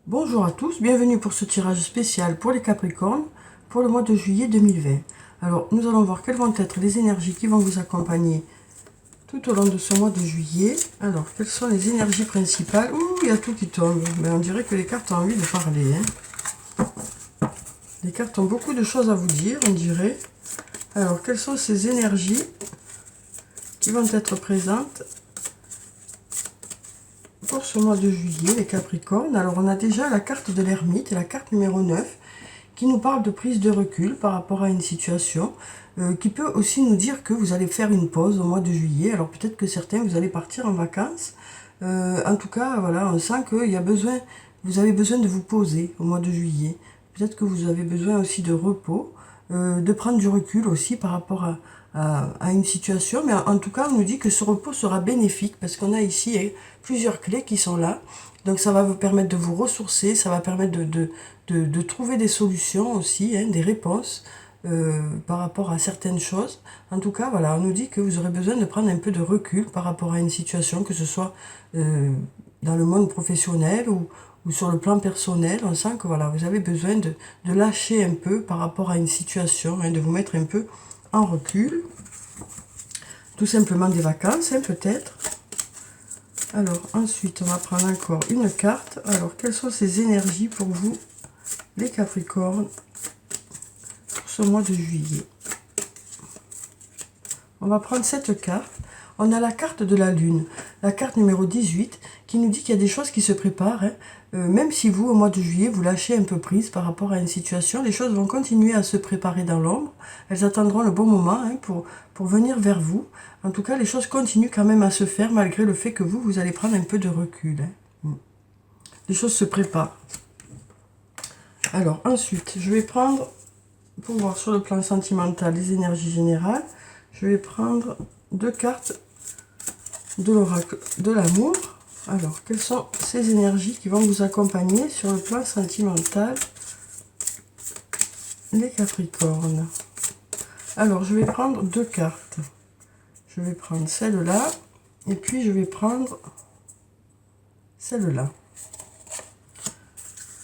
Bonjour à tous, bienvenue pour ce tirage spécial pour les Capricornes pour le mois de juillet 2020. Alors, nous allons voir quelles vont être les énergies qui vont vous accompagner tout au long de ce mois de juillet. Alors, quelles sont les énergies principales? Ouh, il y a tout qui tombe. Mais on dirait que les cartes ont envie de parler. Les cartes ont beaucoup de choses à vous dire, on dirait. Alors, quelles sont ces énergies qui vont être présentes pour ce mois de juillet, les Capricornes? Alors, on a déjà la carte de l'ermite, la carte numéro 9, qui nous parle de prise de recul par rapport à une situation, qui peut aussi nous dire que vous allez faire une pause au mois de juillet. Alors, peut-être que certains, vous allez partir en vacances. En tout cas, voilà, on sent qu'il y a besoin, vous avez besoin de vous poser au mois de juillet. Peut-être que vous avez besoin aussi de repos, de prendre du recul aussi par rapport à une situation. Mais en tout cas, on nous dit que ce repos sera bénéfique parce qu'on a ici plusieurs clés qui sont là. Donc ça va vous permettre de vous ressourcer, ça va permettre de trouver des solutions aussi, des réponses par rapport à certaines choses. En tout cas, voilà, on nous dit que vous aurez besoin de prendre un peu de recul par rapport à une situation, que ce soit dans le monde professionnel ou sur le plan personnel. On sent que voilà, vous avez besoin de lâcher un peu par rapport à une situation, de vous mettre un peu en recul. Tout simplement des vacances, peut-être. Alors, ensuite, on va prendre encore une carte. Alors, quelles sont ces énergies pour vous, les Capricornes, pour ce mois de juillet? On va prendre cette carte. On a la carte de la Lune, la carte numéro 18, qui nous dit qu'il y a des choses qui se préparent. Même si vous, au mois de juillet, vous lâchez un peu prise par rapport à une situation, les choses vont continuer à se préparer dans l'ombre. Elles attendront le bon moment pour venir vers vous. En tout cas, les choses continuent quand même à se faire, malgré le fait que vous allez prendre un peu de recul. Les choses se préparent. Alors, ensuite, je vais prendre, pour voir sur le plan sentimental, les énergies générales, je vais prendre deux cartes de l'oracle de l'amour. Alors, quelles sont ces énergies qui vont vous accompagner sur le plan sentimental, les Capricornes? Alors, je vais prendre deux cartes. Je vais prendre celle-là, et puis je vais prendre celle-là.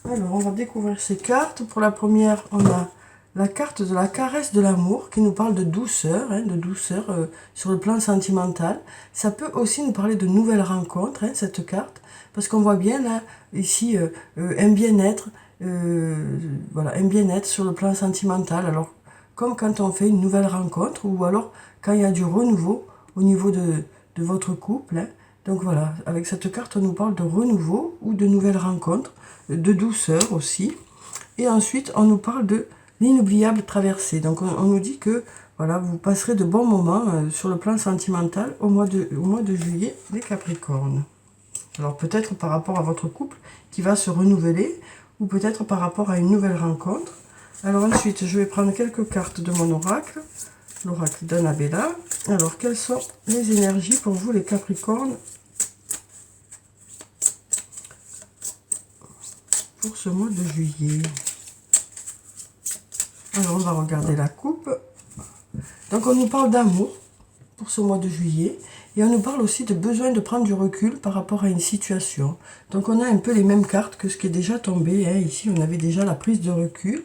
Alors, on va découvrir ces cartes. Pour la première, on a la carte de la caresse de l'amour qui nous parle de douceur, sur le plan sentimental. Ça peut aussi nous parler de nouvelles rencontres, cette carte, parce qu'on voit bien là, ici, un bien-être, voilà, un bien-être sur le plan sentimental. Alors, comme quand on fait une nouvelle rencontre, ou alors quand il y a du renouveau au niveau de votre couple. Donc voilà, avec cette carte, on nous parle de renouveau ou de nouvelles rencontres, de douceur aussi. Et ensuite, on nous parle de l'inoubliable traversée. Donc on nous dit que voilà, vous passerez de bons moments sur le plan sentimental au mois de juillet, les Capricornes. Alors peut-être par rapport à votre couple qui va se renouveler, ou peut-être par rapport à une nouvelle rencontre. Alors ensuite, je vais prendre quelques cartes de mon oracle, l'oracle d'Annabella. Alors, quelles sont les énergies pour vous, les Capricornes, pour ce mois de juillet? Alors, on va regarder la coupe. Donc, on nous parle d'amour pour ce mois de juillet. Et on nous parle aussi de besoin de prendre du recul par rapport à une situation. Donc, on a un peu les mêmes cartes que ce qui est déjà tombé. Ici, on avait déjà la prise de recul.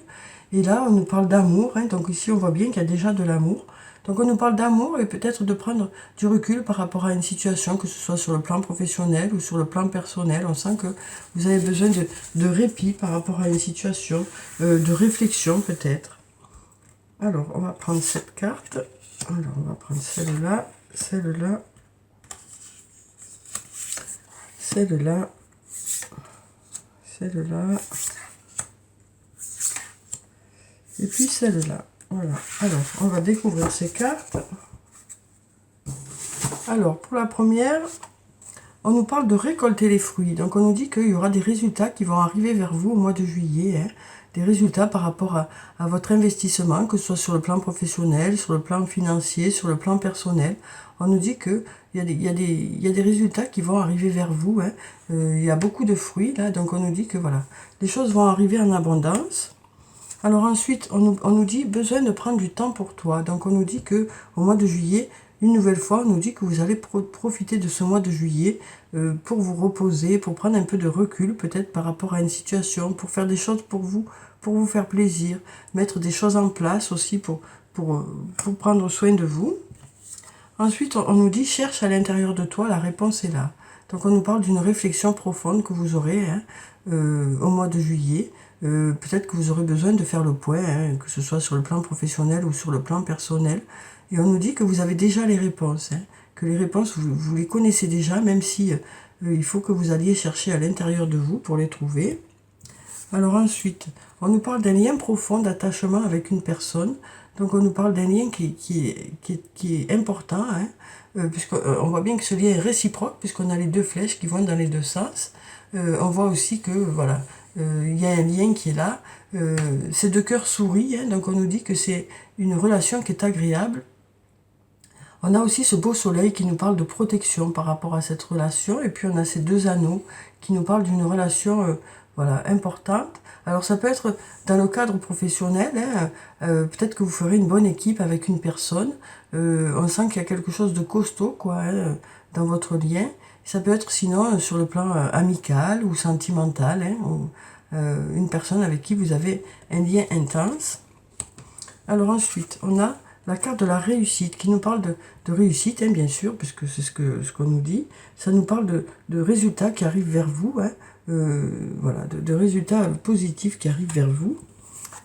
Et là, on nous parle d'amour. Donc, ici, on voit bien qu'il y a déjà de l'amour. Donc, on nous parle d'amour et peut-être de prendre du recul par rapport à une situation, que ce soit sur le plan professionnel ou sur le plan personnel. On sent que vous avez besoin de répit par rapport à une situation, de réflexion peut-être. Alors, on va prendre cette carte. Alors, on va prendre celle-là, celle-là, celle-là, celle-là, et puis celle-là. Voilà. Alors, on va découvrir ces cartes. Alors, pour la première, on nous parle de récolter les fruits. Donc, on nous dit qu'il y aura des résultats qui vont arriver vers vous au mois de juillet. Des résultats par rapport à votre investissement, que ce soit sur le plan professionnel, sur le plan financier, sur le plan personnel. On nous dit qu'il y a des résultats qui vont arriver vers vous. Il y a beaucoup de fruits, là. Donc, on nous dit que voilà, les choses vont arriver en abondance. Alors ensuite, on nous dit besoin de prendre du temps pour toi. Donc on nous dit que au mois de juillet, une nouvelle fois, on nous dit que vous allez profiter de ce mois de juillet pour vous reposer, pour prendre un peu de recul peut-être par rapport à une situation, pour faire des choses pour vous faire plaisir, mettre des choses en place aussi pour prendre soin de vous. Ensuite, on nous dit, cherche à l'intérieur de toi, la réponse est là. Donc on nous parle d'une réflexion profonde que vous aurez au mois de juillet. Peut-être que vous aurez besoin de faire le point, que ce soit sur le plan professionnel ou sur le plan personnel. Et on nous dit que vous avez déjà les réponses, que les réponses, vous les connaissez déjà, même si il faut que vous alliez chercher à l'intérieur de vous pour les trouver. Alors ensuite, on nous parle d'un lien profond d'attachement avec une personne. Donc on nous parle d'un lien qui est important, puisqu'on voit bien que ce lien est réciproque, puisqu'on a les deux flèches qui vont dans les deux sens. On voit aussi que voilà, il y a un lien qui est là. Ces deux cœurs sourient, donc on nous dit que c'est une relation qui est agréable. On a aussi ce beau soleil qui nous parle de protection par rapport à cette relation. Et puis on a ces deux anneaux qui nous parlent d'une relation voilà, importante. Alors ça peut être dans le cadre professionnel, peut-être que vous ferez une bonne équipe avec une personne. On sent qu'il y a quelque chose de costaud quoi, dans votre lien. Ça peut être sinon sur le plan amical ou sentimental, ou, une personne avec qui vous avez un lien intense. Alors ensuite, on a la carte de la réussite qui nous parle de réussite, bien sûr, puisque c'est ce qu'on nous dit. Ça nous parle de résultats qui arrivent vers vous, voilà, de résultats positifs qui arrivent vers vous.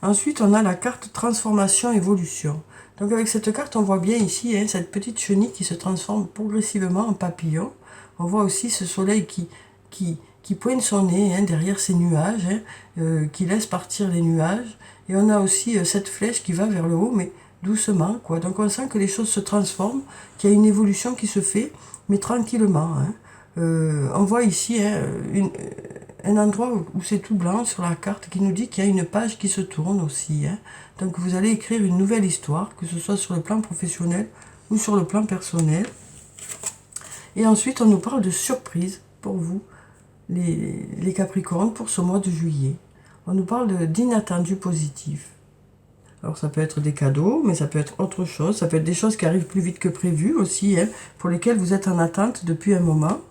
Ensuite, on a la carte transformation évolution. Donc avec cette carte, on voit bien ici cette petite chenille qui se transforme progressivement en papillon. On voit aussi ce soleil qui pointe son nez derrière ces nuages, qui laisse partir les nuages. Et on a aussi cette flèche qui va vers le haut, mais doucement, quoi. Donc on sent que les choses se transforment, qu'il y a une évolution qui se fait, mais tranquillement. On voit ici un endroit où c'est tout blanc sur la carte qui nous dit qu'il y a une page qui se tourne aussi. Donc vous allez écrire une nouvelle histoire, que ce soit sur le plan professionnel ou sur le plan personnel. Et ensuite, on nous parle de surprise pour vous, les Capricornes, pour ce mois de juillet. On nous parle d'inattendus positifs. Alors ça peut être des cadeaux, mais ça peut être autre chose. Ça peut être des choses qui arrivent plus vite que prévu aussi, pour lesquelles vous êtes en attente depuis un moment.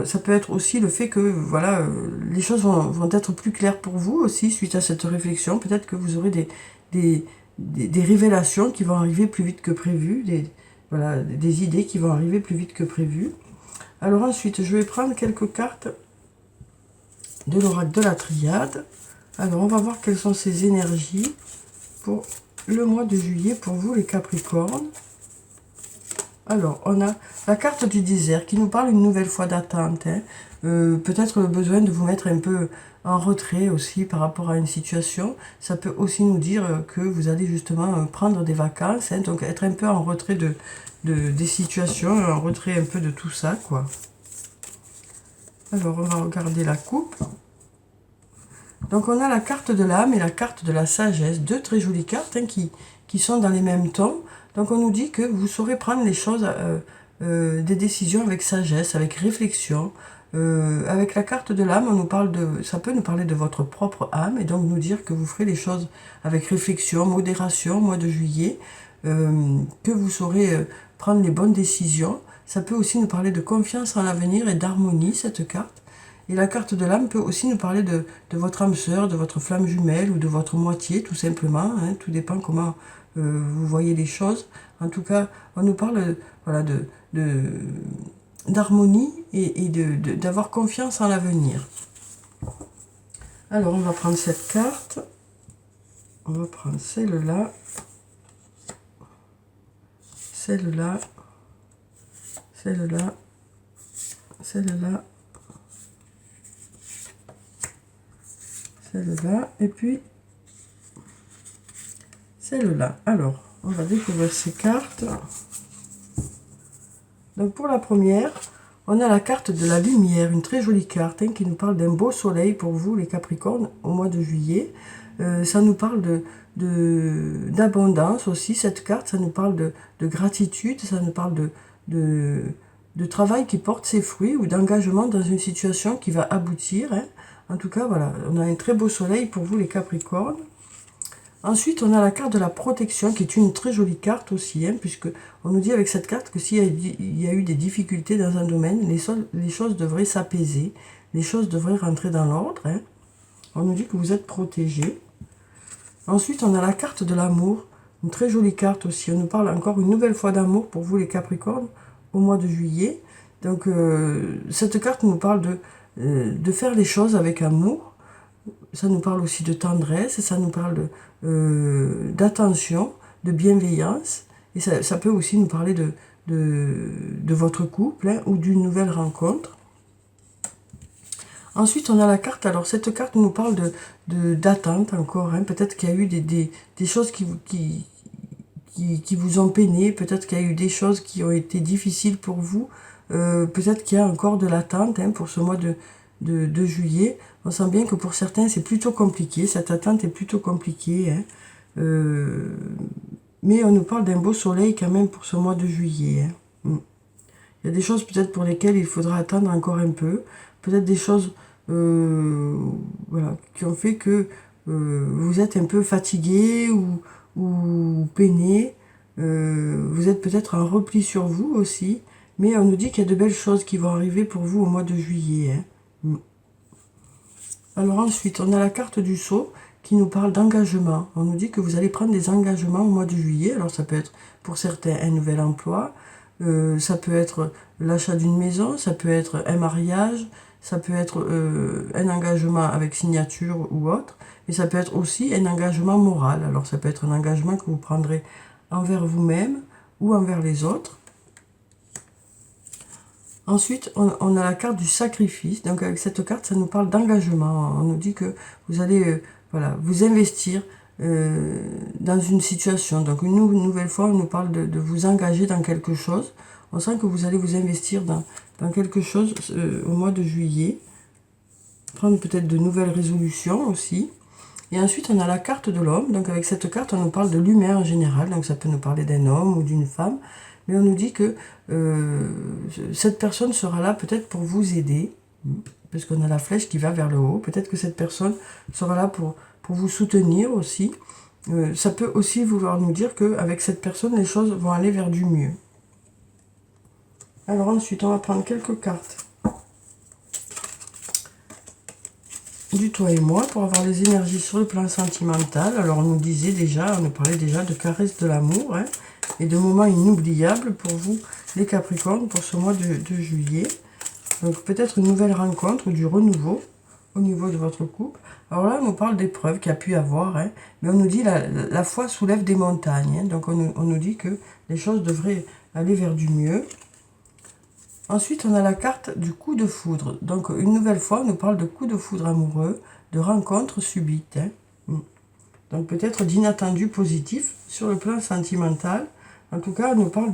Ça peut être aussi le fait que voilà, les choses vont être plus claires pour vous aussi suite à cette réflexion. Peut-être que vous aurez des révélations qui vont arriver plus vite que prévu, voilà, des idées qui vont arriver plus vite que prévu. Alors ensuite, je vais prendre quelques cartes de l'oracle de la triade. Alors on va voir quelles sont ces énergies pour le mois de juillet pour vous les Capricornes. Alors, on a la carte du désert qui nous parle une nouvelle fois d'attente. Peut-être le besoin de vous mettre un peu en retrait aussi par rapport à une situation. Ça peut aussi nous dire que vous allez justement prendre des vacances. Donc, être un peu en retrait des situations, en retrait un peu de tout ça, quoi. Alors, on va regarder la coupe. Donc, on a la carte de l'âme et la carte de la sagesse. Deux très jolies cartes qui sont dans les mêmes tons. Donc on nous dit que vous saurez prendre les choses, des décisions avec sagesse, avec réflexion. Avec la carte de l'âme, ça peut nous parler de votre propre âme et donc nous dire que vous ferez les choses avec réflexion, modération, mois de juillet, que vous saurez prendre les bonnes décisions. Ça peut aussi nous parler de confiance en l'avenir et d'harmonie, cette carte. Et la carte de l'âme peut aussi nous parler de votre âme sœur, de votre flamme jumelle ou de votre moitié, tout simplement. Tout dépend comment vous voyez les choses. En tout cas, on nous parle voilà, d'harmonie et d'avoir confiance en l'avenir. Alors, on va prendre cette carte. On va prendre celle-là. Celle-là. Celle-là. Celle-là. Celle-là. Et puis celle-là. Alors, on va découvrir ces cartes. Donc pour la première, on a la carte de la lumière, une très jolie carte qui nous parle d'un beau soleil pour vous les Capricornes au mois de juillet. Ça nous parle d'abondance aussi, cette carte, ça nous parle de gratitude, ça nous parle de travail qui porte ses fruits ou d'engagement dans une situation qui va aboutir. En tout cas, voilà, on a un très beau soleil pour vous les Capricornes. Ensuite, on a la carte de la protection, qui est une très jolie carte aussi, hein, puisque on nous dit avec cette carte que s'il y a eu des difficultés dans un domaine, les choses devraient s'apaiser, les choses devraient rentrer dans l'ordre. Hein. On nous dit que vous êtes protégé. Ensuite, on a la carte de l'amour, une très jolie carte aussi. On nous parle encore une nouvelle fois d'amour pour vous les Capricornes au mois de juillet. Donc, cette carte nous parle de faire les choses avec amour. Ça nous parle aussi de tendresse, ça nous parle d'attention, de bienveillance. Et ça peut aussi nous parler de votre couple, hein, ou d'une nouvelle rencontre. Ensuite, on a la carte. Alors, cette carte nous parle d'attente encore. Hein. Peut-être qu'il y a eu des choses qui vous ont peiné. Peut-être qu'il y a eu des choses qui ont été difficiles pour vous. Peut-être qu'il y a encore de l'attente, hein, pour ce mois de juillet. On sent bien que pour certains, c'est plutôt compliqué. Cette attente est plutôt compliquée. Hein. Mais on nous parle d'un beau soleil quand même pour ce mois de juillet. Hein. Il y a des choses peut-être pour lesquelles il faudra attendre encore un peu. Peut-être des choses voilà, qui ont fait que vous êtes un peu fatigué ou peiné. Vous êtes peut-être en repli sur vous aussi. Mais on nous dit qu'il y a de belles choses qui vont arriver pour vous au mois de juillet. Hein. Alors ensuite, on a la carte du sceau qui nous parle d'engagement. On nous dit que vous allez prendre des engagements au mois de juillet. Alors ça peut être pour certains un nouvel emploi, ça peut être l'achat d'une maison, ça peut être un mariage, ça peut être un engagement avec signature ou autre, mais ça peut être aussi un engagement moral. Alors ça peut être un engagement que vous prendrez envers vous-même ou envers les autres. Ensuite, on a la carte du sacrifice. Donc avec cette carte, ça nous parle d'engagement. On nous dit que vous allez voilà, vous investir dans une situation. Donc une nouvelle fois, on nous parle de vous engager dans quelque chose. On sent que vous allez vous investir dans quelque chose au mois de juillet. Prendre peut-être de nouvelles résolutions aussi. Et ensuite, on a la carte de l'homme. Donc avec cette carte, on nous parle de l'humain en général. Donc ça peut nous parler d'un homme ou d'une femme. Mais on nous dit que cette personne sera là peut-être pour vous aider, parce qu'on a la flèche qui va vers le haut. Peut-être que cette personne sera là pour vous soutenir aussi. Ça peut aussi vouloir nous dire qu'avec cette personne, les choses vont aller vers du mieux. Alors ensuite, on va prendre quelques cartes du toi et moi pour avoir les énergies sur le plan sentimental. Alors on nous disait déjà, on nous parlait déjà de caresses de l'amour, hein, et de moments inoubliables pour vous, les Capricornes, pour ce mois de juillet. Donc peut-être une nouvelle rencontre, du renouveau au niveau de votre couple. Alors là, on nous parle d'épreuves qu'il y a pu y avoir, hein, mais on nous dit la foi soulève des montagnes. Hein, donc on nous dit que les choses devraient aller vers du mieux. Ensuite, on a la carte du coup de foudre. Donc une nouvelle fois, on nous parle de coup de foudre amoureux, de rencontres subites. Hein. Donc peut-être d'inattendus positifs sur le plan sentimental. En tout cas, on nous parle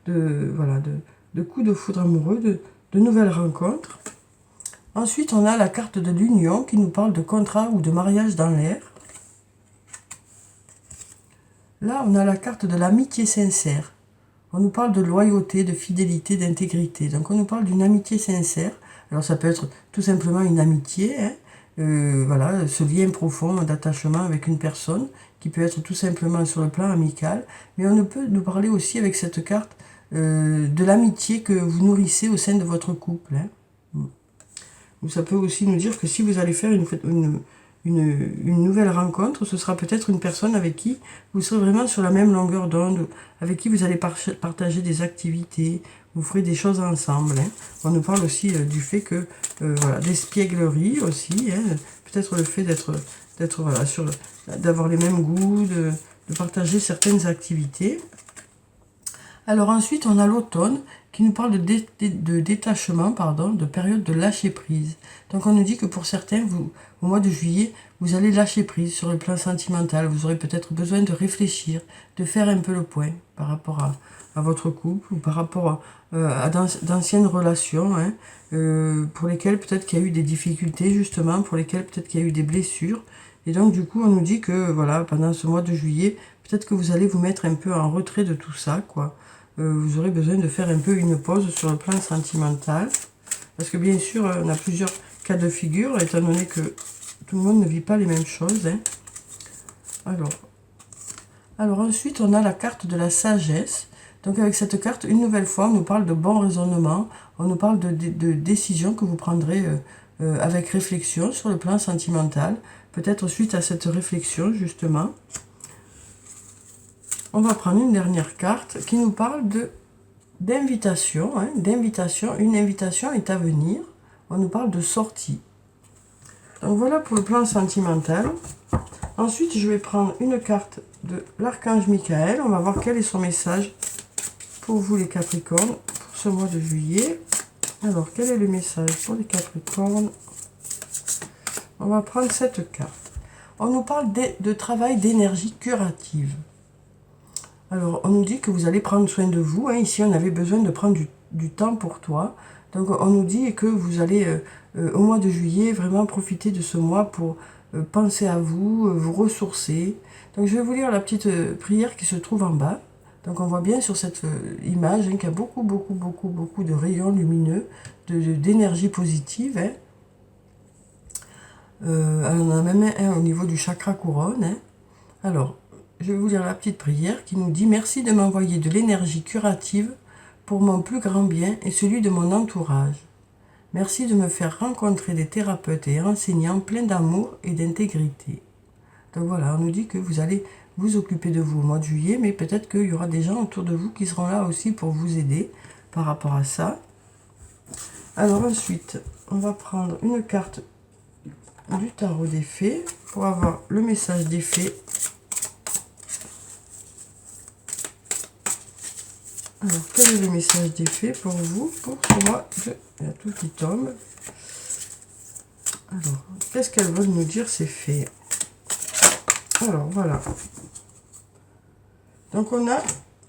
de coups de foudre amoureux, de nouvelles rencontres. Ensuite, on a la carte de l'union qui nous parle de contrat ou de mariage dans l'air. Là, on a la carte de l'amitié sincère. On nous parle de loyauté, de fidélité, d'intégrité. Donc, on nous parle d'une amitié sincère. Alors, ça peut être tout simplement une amitié, hein. Voilà, ce lien profond d'attachement avec une personne qui peut être tout simplement sur le plan amical, mais on peut nous parler aussi avec cette carte de l'amitié que vous nourrissez au sein de votre couple. Hein. Ou ça peut aussi nous dire que si vous allez faire une nouvelle rencontre, ce sera peut-être une personne avec qui vous serez vraiment sur la même longueur d'onde, avec qui vous allez partager des activités, vous ferez des choses ensemble. Hein. On nous parle aussi du fait que, voilà, d'espièglerie aussi, hein. Peut-être le fait d'être voilà, d'avoir les mêmes goûts, de partager certaines activités. Alors ensuite, on a l'automne qui nous parle de détachement, pardon, de période de lâcher prise. Donc on nous dit que pour certains, au mois de juillet, vous allez lâcher prise sur le plan sentimental. Vous aurez peut-être besoin de réfléchir, de faire un peu le point par rapport à votre couple ou par rapport à d'anciennes relations, hein, pour lesquelles peut-être qu'il y a eu des difficultés justement, pour lesquelles peut-être qu'il y a eu des blessures. Et donc du coup, on nous dit que voilà, pendant ce mois de juillet, peut-être que vous allez vous mettre un peu en retrait de tout ça, quoi. Vous aurez besoin de faire un peu une pause sur le plan sentimental. Parce que bien sûr, on a plusieurs cas de figure, étant donné que tout le monde ne vit pas les mêmes choses. Hein. Alors, Alors ensuite, on a la carte de la sagesse. Donc avec cette carte, une nouvelle fois, on nous parle de bon raisonnement, on nous parle de décisions que vous prendrez avec réflexion sur le plan sentimental. Peut-être suite à cette réflexion, justement. On va prendre une dernière carte qui nous parle d'invitation. Une invitation est à venir. On nous parle de sortie. Donc voilà pour le plan sentimental. Ensuite, je vais prendre une carte de l'archange Michael. On va voir quel est son message pour vous les Capricornes pour ce mois de juillet. Alors, quel est le message pour les Capricornes? On va prendre cette carte. On nous parle de travail d'énergie curative. Alors, on nous dit que vous allez prendre soin de vous. Ici, on avait besoin de prendre du temps pour toi. Donc, on nous dit que vous allez, au mois de juillet, vraiment profiter de ce mois pour penser à vous, vous ressourcer. Donc, je vais vous lire la petite prière qui se trouve en bas. Donc, on voit bien sur cette image qu'il y a beaucoup de rayons lumineux, d'énergie positive. Alors, on en a même un au niveau du chakra couronne. Alors, je vais vous lire la petite prière qui nous dit « Merci de m'envoyer de l'énergie curative pour mon plus grand bien et celui de mon entourage. Merci de me faire rencontrer des thérapeutes et enseignants pleins d'amour et d'intégrité. » Donc voilà, on nous dit que vous allez vous occuper de vous au mois de juillet, mais peut-être qu'il y aura des gens autour de vous qui seront là aussi pour vous aider par rapport à ça. Alors ensuite, on va prendre une carte du tarot des fées pour avoir le message des fées. Alors, quel est le message des fées pour vous, pour ce mois de... Il y a tout qui tombe. Alors, qu'est-ce qu'elles veulent nous dire, ces fées? Alors, voilà. Donc, on a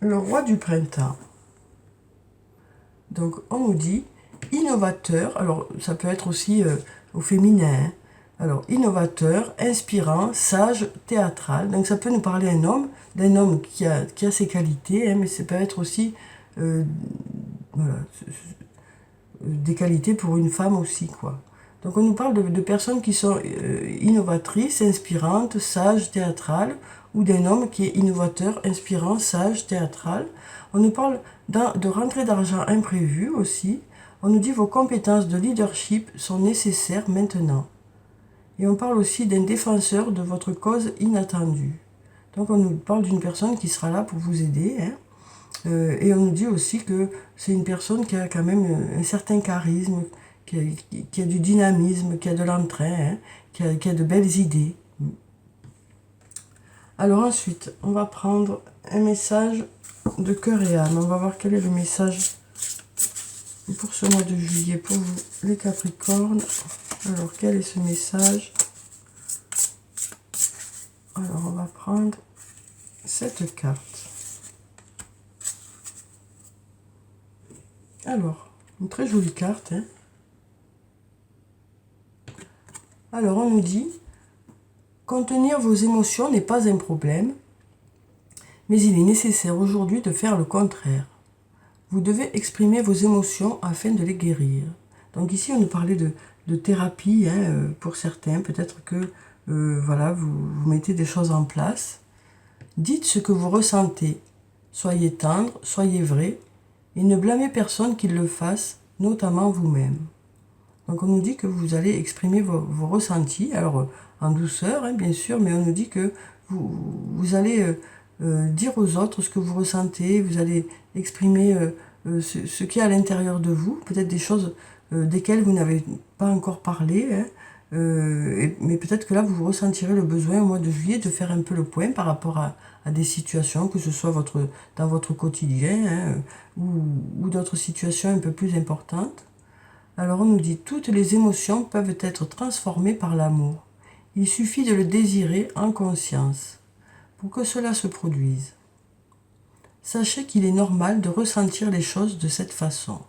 le roi du printemps. Donc, on nous dit innovateur. Alors, ça peut être aussi au féminin. Alors, innovateur, inspirant, sage, théâtral. Donc, ça peut nous parler d'un homme qui a ses qualités, mais ça peut être aussi voilà, des qualités pour une femme aussi, quoi. Donc, on nous parle de personnes qui sont innovatrices, inspirantes, sages, théâtrales, ou d'un homme qui est innovateur, inspirant, sage, théâtral. On nous parle de rentrée d'argent imprévue aussi. On nous dit vos compétences de leadership sont nécessaires maintenant. Et on parle aussi d'un défenseur de votre cause inattendue. Donc on nous parle d'une personne qui sera là pour vous aider. Et on nous dit aussi que c'est une personne qui a quand même un certain charisme, qui a du dynamisme, qui a de l'entrain, qui a de belles idées. Alors ensuite, on va prendre un message de cœur et âme. On va voir quel est le message pour ce mois de juillet pour vous, les Capricornes. Alors, quel est ce message? Alors, on va prendre cette carte. Alors, une très jolie carte. Alors, on nous dit, contenir vos émotions n'est pas un problème, mais il est nécessaire aujourd'hui de faire le contraire. Vous devez exprimer vos émotions afin de les guérir. Donc ici, on nous parlait de thérapie pour certains. Peut-être que voilà, vous mettez des choses en place. Dites ce que vous ressentez. Soyez tendre, soyez vrai, et ne blâmez personne qui le fasse, notamment vous-même. Donc on nous dit que vous allez exprimer vos ressentis, alors en douceur, bien sûr, mais on nous dit que vous allez dire aux autres ce que vous ressentez, vous allez exprimer ce qu'il y a à l'intérieur de vous, peut-être des choses desquelles vous n'avez pas encore parlé, mais peut-être que là vous ressentirez le besoin au mois de juillet de faire un peu le point par rapport à des situations, que ce soit dans votre quotidien ou d'autres situations un peu plus importantes. Alors on nous dit, toutes les émotions peuvent être transformées par l'amour. Il suffit de le désirer en conscience pour que cela se produise. Sachez qu'il est normal de ressentir les choses de cette façon.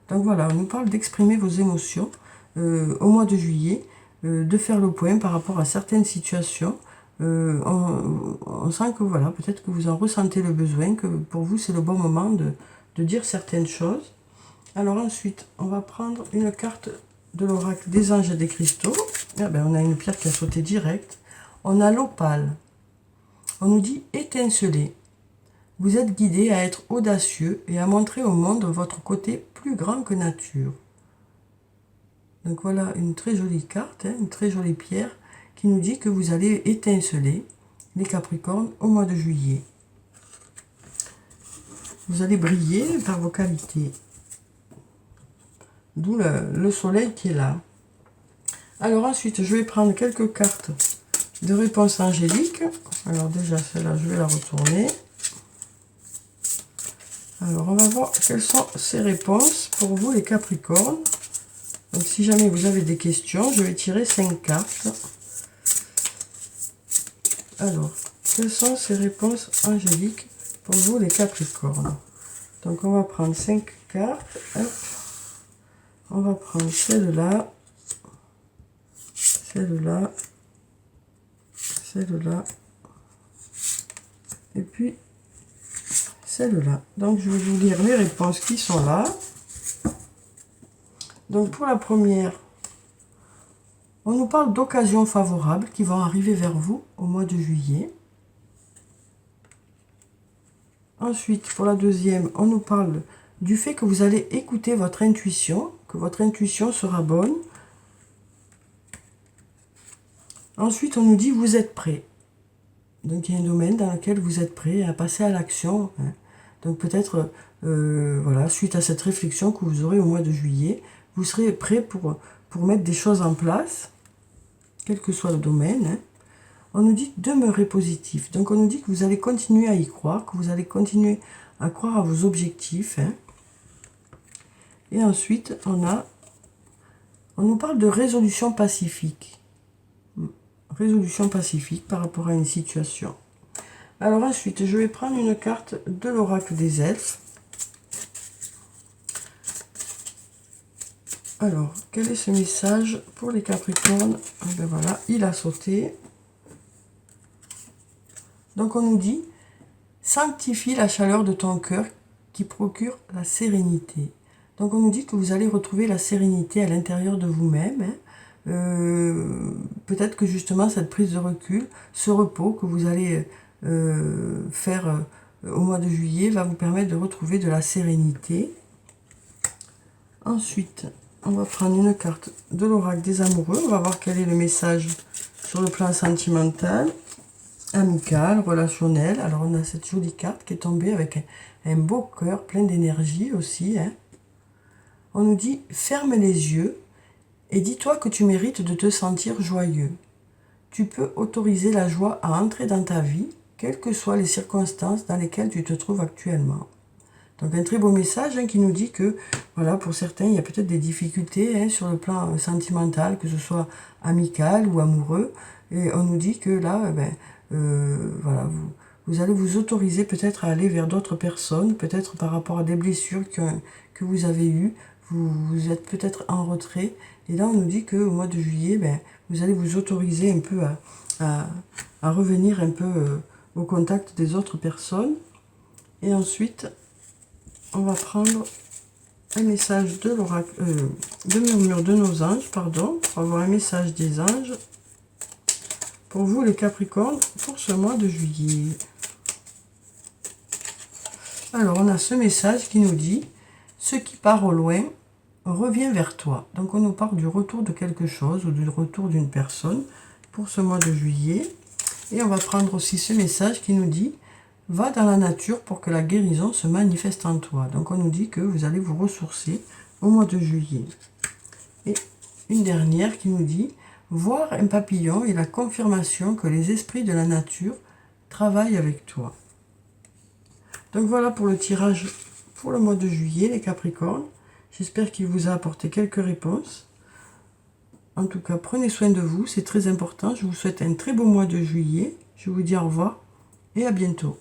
Donc voilà, on nous parle d'exprimer vos émotions au mois de juillet, de faire le point par rapport à certaines situations. On sent que voilà, peut-être que vous en ressentez le besoin, que pour vous c'est le bon moment de dire certaines choses. Alors ensuite, on va prendre une carte de l'oracle des anges et des cristaux. Ah ben, on a une pierre qui a sauté direct. On a l'opale. On nous dit étinceler. Vous êtes guidé à être audacieux et à montrer au monde votre côté plus grand que nature. Donc voilà une très jolie carte, hein, une très jolie pierre qui nous dit que vous allez étinceler, les Capricornes, au mois de juillet. Vous allez briller par vos qualités. D'où le soleil qui est là. Alors ensuite, je vais prendre quelques cartes de réponse angélique. Alors déjà, celle-là, je vais la retourner. Alors, on va voir quelles sont ces réponses pour vous, les Capricornes. Donc, si jamais vous avez des questions, je vais tirer 5 cartes. Alors, quelles sont ces réponses angéliques pour vous, les Capricornes? Donc, on va prendre 5 cartes. Hop. On va prendre celle-là, celle-là, celle-là, et puis celle-là. Donc, je vais vous lire les réponses qui sont là. Donc, pour la première, on nous parle d'occasions favorables qui vont arriver vers vous au mois de juillet. Ensuite, pour la deuxième, on nous parle du fait que vous allez écouter votre intuition, que votre intuition sera bonne. Ensuite, on nous dit vous êtes prêt. Donc, il y a un domaine dans lequel vous êtes prêt à passer à l'action. Hein. Donc, peut-être, voilà, suite à cette réflexion que vous aurez au mois de juillet, vous serez prêt pour mettre des choses en place, quel que soit le domaine. Hein. On nous dit demeurer positif. Donc, on nous dit que vous allez continuer à y croire, que vous allez continuer à croire à vos objectifs. Hein. Et ensuite, on nous parle de résolution pacifique. Résolution pacifique par rapport à une situation. Alors ensuite, je vais prendre une carte de l'oracle des elfes. Alors, quel est ce message pour les Capricornes? Ben voilà, il a sauté. Donc on nous dit, sanctifie la chaleur de ton cœur qui procure la sérénité. Donc on nous dit que vous allez retrouver la sérénité à l'intérieur de vous-même. Hein. Peut-être que justement cette prise de recul, ce repos que vous allez faire au mois de juillet va vous permettre de retrouver de la sérénité. Ensuite, on va prendre une carte de l'oracle des amoureux. On va voir quel est le message sur le plan sentimental, amical, relationnel. Alors on a cette jolie carte qui est tombée avec un beau cœur plein d'énergie aussi. Hein. On nous dit ferme les yeux et dis-toi que tu mérites de te sentir joyeux. Tu peux autoriser la joie à entrer dans ta vie, quelles que soient les circonstances dans lesquelles tu te trouves actuellement. Donc un très beau message hein, qui nous dit que, voilà, pour certains, il y a peut-être des difficultés hein, sur le plan sentimental, que ce soit amical ou amoureux. Et on nous dit que là, voilà, vous allez vous autoriser peut-être à aller vers d'autres personnes, peut-être par rapport à des blessures que vous avez eues. Vous êtes peut-être en retrait. Et là, on nous dit qu'au mois de juillet, vous allez vous autoriser un peu à revenir un peu au contact des autres personnes. Et ensuite, on va prendre un message de l'oracle, de murmure de nos anges, pardon, pour avoir un message des anges pour vous les Capricornes pour ce mois de juillet. Alors on a ce message qui nous dit ce qui part au loin revient vers toi. Donc on nous parle du retour de quelque chose ou du retour d'une personne pour ce mois de juillet. Et on va prendre aussi ce message qui nous dit va dans la nature pour que la guérison se manifeste en toi. Donc on nous dit que vous allez vous ressourcer au mois de juillet. Et une dernière qui nous dit voir un papillon est la confirmation que les esprits de la nature travaillent avec toi. Donc voilà pour le tirage pour le mois de juillet, les Capricornes. J'espère qu'il vous a apporté quelques réponses. En tout cas, prenez soin de vous, c'est très important. Je vous souhaite un très beau mois de juillet. Je vous dis au revoir et à bientôt.